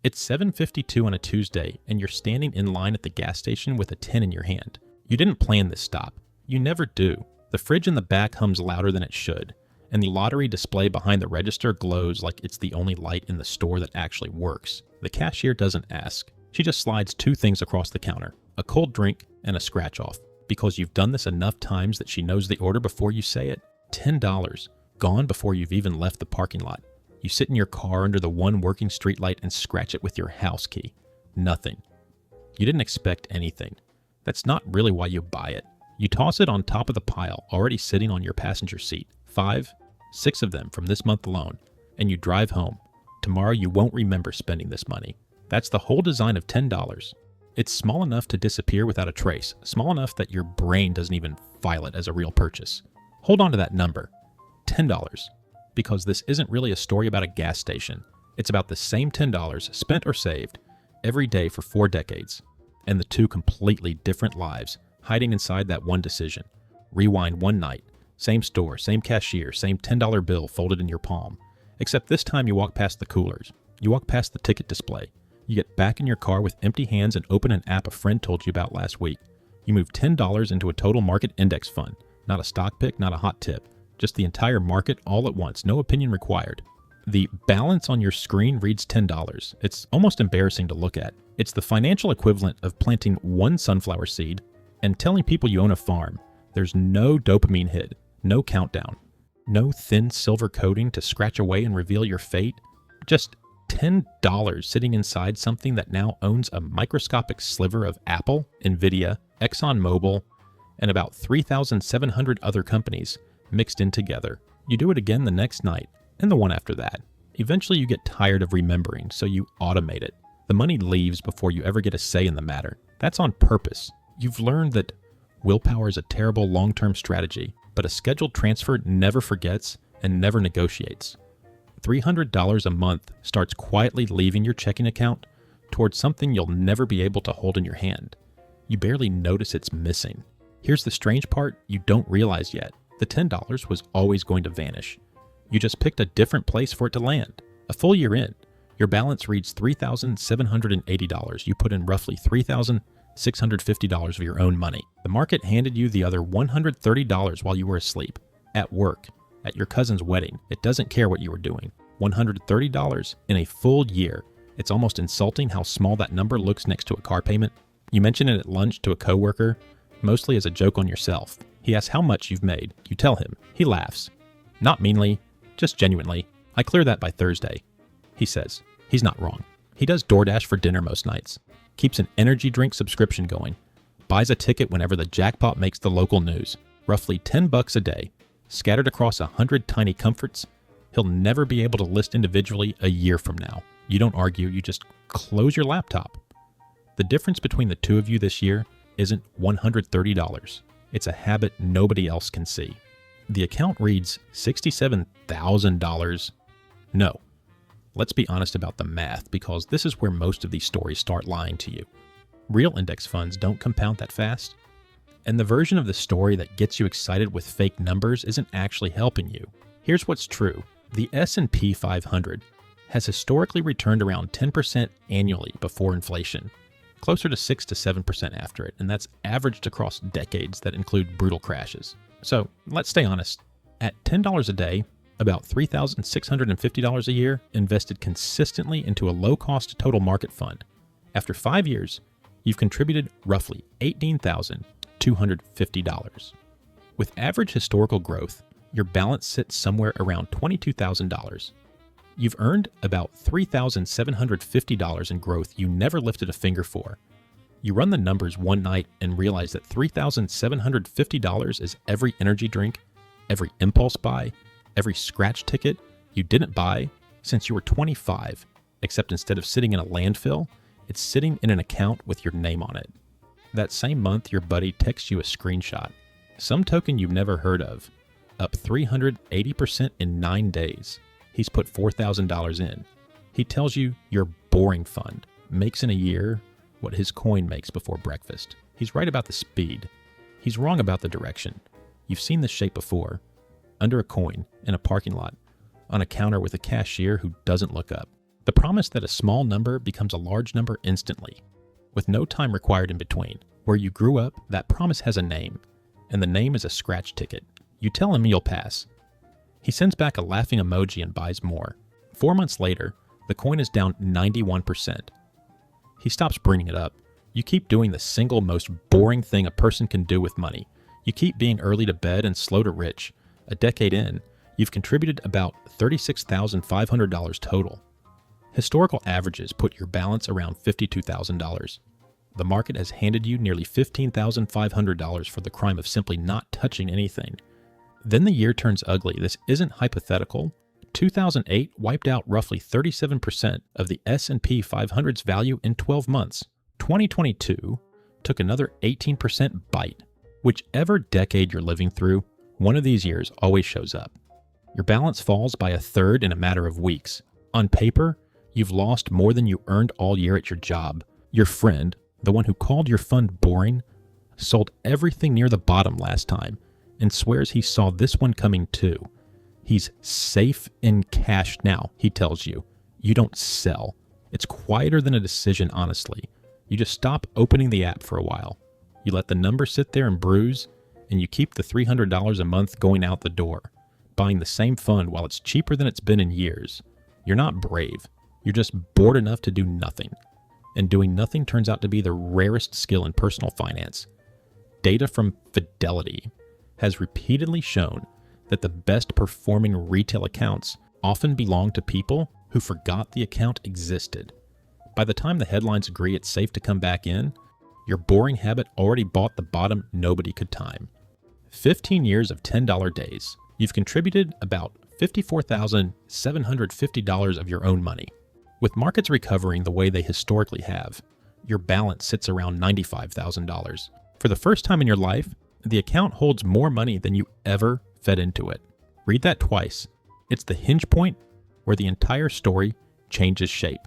It's 7:52 on a Tuesday, and you're standing in line at the gas station with a 10 in your hand. You didn't plan this stop. You never do. The fridge in the back hums louder than it should, and the lottery display behind the register glows like it's the only light in the store that actually works. The cashier doesn't ask. She just slides two things across the counter, a cold drink and a scratch-off, because you've done this enough times that she knows the order before you say it. $10, gone before you've even left the parking lot. You sit in your car under the one working streetlight and scratch it with your house key. Nothing. You didn't expect anything. That's not really why you buy it. You toss it on top of the pile already sitting on your passenger seat. 5, 6 of them from this month alone. And you drive home. Tomorrow you won't remember spending this money. That's the whole design of $10. It's small enough to disappear without a trace. Small enough that your brain doesn't even file it as a real purchase. Hold on to that number. $10. Because this isn't really a story about a gas station. It's about the same $10 spent or saved every day for 4 decades, and the two completely different lives hiding inside that one decision. Rewind one night, same store, same cashier, same $10 bill folded in your palm, except this time you walk past the coolers. You walk past the ticket display. You get back in your car with empty hands and open an app a friend told you about last week. You move $10 into a total market index fund, not a stock pick, not a hot tip. Just the entire market all at once, no opinion required. The balance on your screen reads $10. It's almost embarrassing to look at. It's the financial equivalent of planting one sunflower seed and telling people you own a farm. There's no dopamine hit, no countdown, no thin silver coating to scratch away and reveal your fate. Just $10 sitting inside something that now owns a microscopic sliver of Apple, Nvidia, ExxonMobil, and about 3,700 other companies mixed in together. You do it again the next night, and the one after that. Eventually you get tired of remembering, so you automate it. The money leaves before you ever get a say in the matter. That's on purpose. You've learned that willpower is a terrible long-term strategy, but a scheduled transfer never forgets and never negotiates. $300 a month starts quietly leaving your checking account towards something you'll never be able to hold in your hand. You barely notice it's missing. Here's the strange part you don't realize yet. The $10 was always going to vanish. You just picked a different place for it to land. A full year in, your balance reads $3,780. You put in roughly $3,650 of your own money. The market handed you the other $130 while you were asleep, at work, at your cousin's wedding. It doesn't care what you were doing. $130 in a full year. It's almost insulting how small that number looks next to a car payment. You mention it at lunch to a coworker, mostly as a joke on yourself. He asks how much you've made. You tell him. He laughs. Not meanly, just genuinely. I clear that by Thursday. He says. He's not wrong. He does DoorDash for dinner most nights. Keeps an energy drink subscription going. Buys a ticket whenever the jackpot makes the local news. Roughly $10 a day. Scattered across 100 tiny comforts. He'll never be able to list individually a year from now. You don't argue. You just close your laptop. The difference between the two of you this year isn't $130. It's a habit nobody else can see. The account reads $67,000. No. Let's be honest about the math, because this is where most of these stories start lying to you. Real index funds don't compound that fast. And the version of the story that gets you excited with fake numbers isn't actually helping you. Here's what's true. The S&P 500 has historically returned around 10% annually before inflation. Closer to 6 to 7% after it, and that's averaged across decades that include brutal crashes. So let's stay honest. At $10 a day, about $3,650 a year invested consistently into a low-cost total market fund. After 5 years, you've contributed roughly $18,250. With average historical growth, your balance sits somewhere around $22,000. You've earned about $3,750 in growth you never lifted a finger for. You run the numbers one night and realize that $3,750 is every energy drink, every impulse buy, every scratch ticket you didn't buy since you were 25, except instead of sitting in a landfill, it's sitting in an account with your name on it. That same month, your buddy texts you a screenshot, some token you've never heard of, up 380% in 9 days. He's put $4,000 in. He tells you your boring fund makes in a year what his coin makes before breakfast. He's right about the speed. He's wrong about the direction. You've seen this shape before. Under a coin, in a parking lot, on a counter with a cashier who doesn't look up. The promise that a small number becomes a large number instantly, with no time required in between. Where you grew up, that promise has a name, and the name is a scratch ticket. You tell him you'll pass. He sends back a laughing emoji and buys more. 4 months later, the coin is down 91%. He stops bringing it up. You keep doing the single most boring thing a person can do with money. You keep being early to bed and slow to rich. A decade in, you've contributed about $36,500 total. Historical averages put your balance around $52,000. The market has handed you nearly $15,500 for the crime of simply not touching anything. Then the year turns ugly. This isn't hypothetical. 2008 wiped out roughly 37% of the S&P 500's value in 12 months. 2022 took another 18% bite. Whichever decade you're living through, one of these years always shows up. Your balance falls by a third in a matter of weeks. On paper, you've lost more than you earned all year at your job. Your friend, the one who called your fund boring, sold everything near the bottom last time and swears he saw this one coming too. He's safe in cash now, he tells you. You don't sell. It's quieter than a decision, honestly. You just stop opening the app for a while. You let the number sit there and bruise, and you keep the $300 a month going out the door, buying the same fund while it's cheaper than it's been in years. You're not brave. You're just bored enough to do nothing. And doing nothing turns out to be the rarest skill in personal finance. Data from Fidelity has repeatedly shown that the best performing retail accounts often belong to people who forgot the account existed. By the time the headlines agree it's safe to come back in, your boring habit already bought the bottom nobody could time. 15 years of $10 days. You've contributed about $54,750 of your own money. With markets recovering the way they historically have, your balance sits around $95,000. For the first time in your life, the account holds more money than you ever fed into it. Read that twice. It's the hinge point where the entire story changes shape.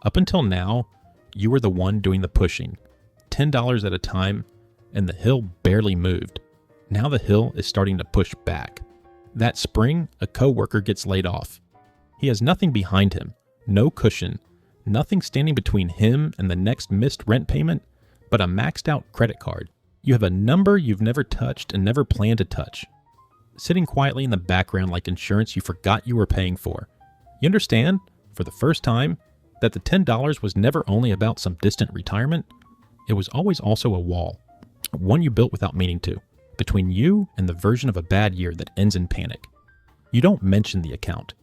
Up until now, you were the one doing the pushing, $10 at a time, and the hill barely moved. Now the hill is starting to push back. That spring, a coworker gets laid off. He has nothing behind him, no cushion, nothing standing between him and the next missed rent payment, but a maxed out credit card. You have a number you've never touched and never planned to touch, sitting quietly in the background like insurance you forgot you were paying for. You understand, for the first time, that the $10 was never only about some distant retirement. It was always also a wall, one you built without meaning to, between you and the version of a bad year that ends in panic. You don't mention the account.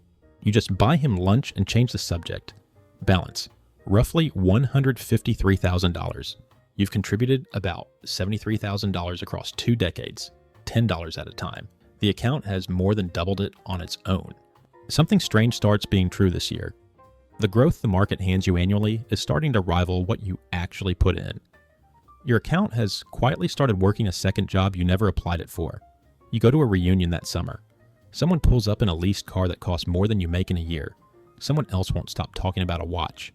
You just buy him lunch and change the subject. Balance, roughly $153,000. You've contributed about $73,000 across 2 decades, $10 at a time. The account has more than doubled it on its own. Something strange starts being true this year. The growth the market hands you annually is starting to rival what you actually put in. Your account has quietly started working a second job you never applied it for. You go to a reunion that summer. Someone pulls up in a leased car that costs more than you make in a year. Someone else won't stop talking about a watch.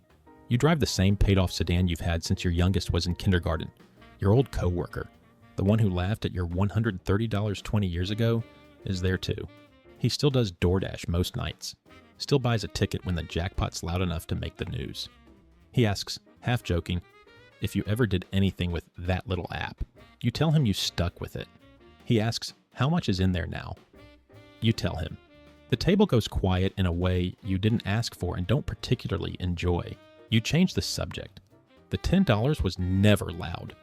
You drive the same paid-off sedan you've had since your youngest was in kindergarten. Your old coworker, the one who laughed at your $130 20 years ago, is there too. He still does DoorDash most nights. Still buys a ticket when the jackpot's loud enough to make the news. He asks, half joking, if you ever did anything with that little app. You tell him you stuck with it. He asks, how much is in there now? You tell him. The table goes quiet in a way you didn't ask for and don't particularly enjoy. You change the subject. The $10 was never loud.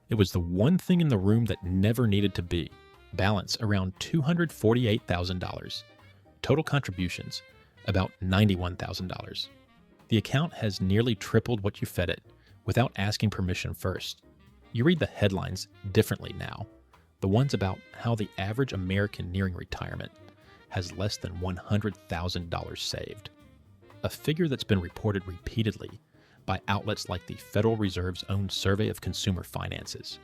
It was the one thing in the room that never needed to be. Balance around $248,000. Total contributions, about $91,000. The account has nearly tripled what you fed it without asking permission first. You read the headlines differently now. The ones about how the average American nearing retirement has less than $100,000 saved. A figure that's been reported repeatedly by outlets like the Federal Reserve's own Survey of Consumer Finances.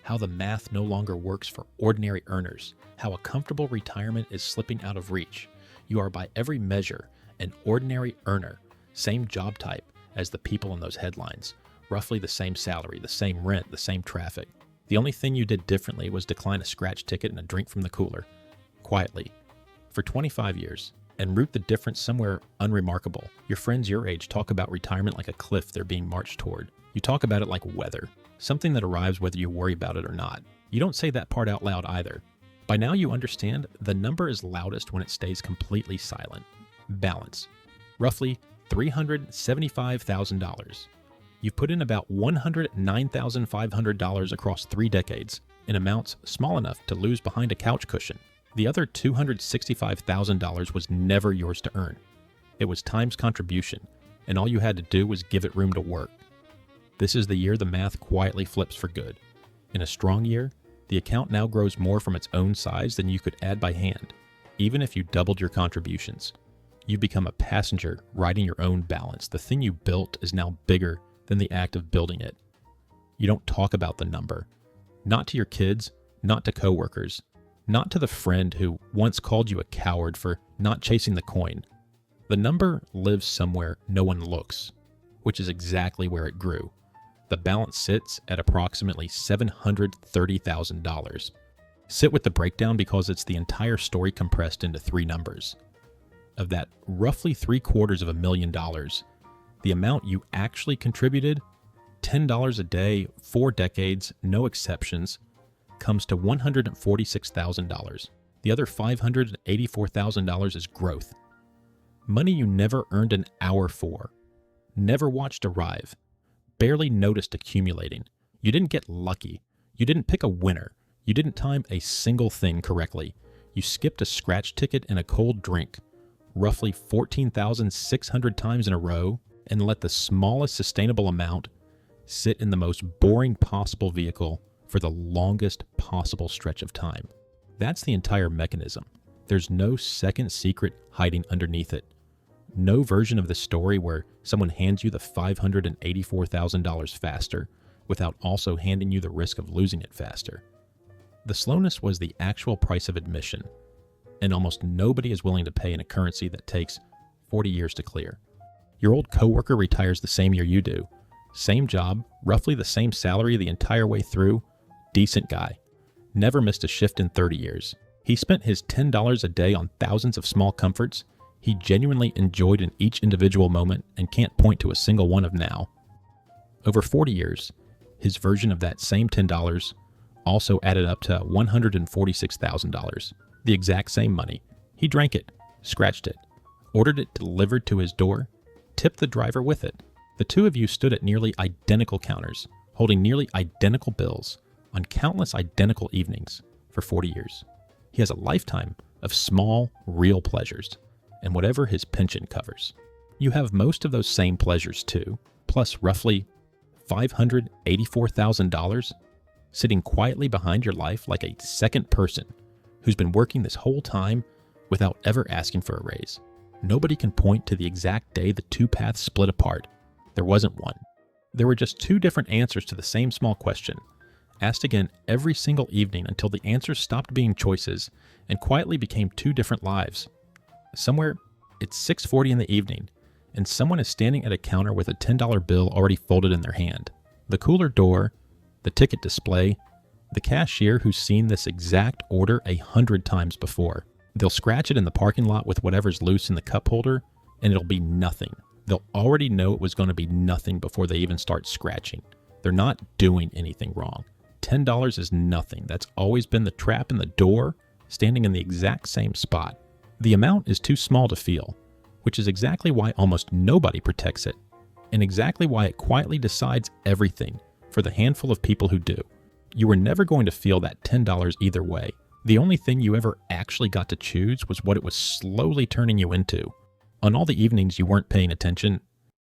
How the math no longer works for ordinary earners. How a comfortable retirement is slipping out of reach. You are by every measure an ordinary earner, same job type as the people in those headlines, roughly the same salary, the same rent, the same traffic. The only thing you did differently was decline a scratch ticket and a drink from the cooler. Quietly. For 25 years. and root the difference somewhere unremarkable. Your friends your age talk about retirement like a cliff they're being marched toward. You talk about it like weather, something that arrives whether you worry about it or not. You don't say that part out loud either. By now you understand the number is loudest when it stays completely silent. Balance. Roughly $375,000. You've put in about $109,500 across 3 decades, in amounts small enough to lose behind a couch cushion. The other $265,000 was never yours to earn. It was time's contribution, and all you had to do was give it room to work. This is the year the math quietly flips for good. In a strong year, the account now grows more from its own size than you could add by hand, even if you doubled your contributions. You become a passenger riding your own balance. The thing you built is now bigger than the act of building it. You don't talk about the number. Not to your kids, not to coworkers, not to the friend who once called you a coward for not chasing the coin. The number lives somewhere no one looks, which is exactly where it grew. The balance sits at approximately $730,000. Sit with the breakdown because it's the entire story compressed into 3 numbers. Of that roughly $750,000, the amount you actually contributed, $10 a day, 4 decades, no exceptions, comes to $146,000. The other $584,000 is growth. Money you never earned an hour for, never watched arrive, barely noticed accumulating. You didn't get lucky. You didn't pick a winner. You didn't time a single thing correctly. You skipped a scratch ticket and a cold drink, roughly 14,600 times in a row, and let the smallest sustainable amount sit in the most boring possible vehicle for the longest possible stretch of time. That's the entire mechanism. There's no second secret hiding underneath it. No version of the story where someone hands you the $584,000 faster without also handing you the risk of losing it faster. The slowness was the actual price of admission, and almost nobody is willing to pay in a currency that takes 40 years to clear. Your old coworker retires the same year you do. Same job, roughly the same salary the entire way through. Decent guy. Never missed a shift in 30 years. He spent his $10 a day on thousands of small comforts he genuinely enjoyed in each individual moment and can't point to a single one of now. Over 40 years, his version of that same $10 also added up to $146,000. The exact same money. He drank it, scratched it, ordered it delivered to his door, tipped the driver with it. The two of you stood at nearly identical counters, holding nearly identical bills on countless identical evenings for 40 years. He has a lifetime of small, real pleasures, and whatever his pension covers. You have most of those same pleasures too, plus roughly $584,000 sitting quietly behind your life like a second person who's been working this whole time without ever asking for a raise. Nobody can point to the exact day the two paths split apart. There wasn't one. There were just 2 different answers to the same small question, asked again every single evening until the answers stopped being choices and quietly became 2 different lives. Somewhere, it's 6:40 in the evening, and someone is standing at a counter with a $10 bill already folded in their hand. The cooler door, the ticket display, the cashier who's seen this exact order 100 times before. They'll scratch it in the parking lot with whatever's loose in the cup holder, and it'll be nothing. They'll already know it was going to be nothing before they even start scratching. They're not doing anything wrong. $10 is nothing. That's always been the trap in the door, standing in the exact same spot. The amount is too small to feel, which is exactly why almost nobody protects it, and exactly why it quietly decides everything for the handful of people who do. You were never going to feel that $10 either way. The only thing you ever actually got to choose was what it was slowly turning you into. On all the evenings you weren't paying attention,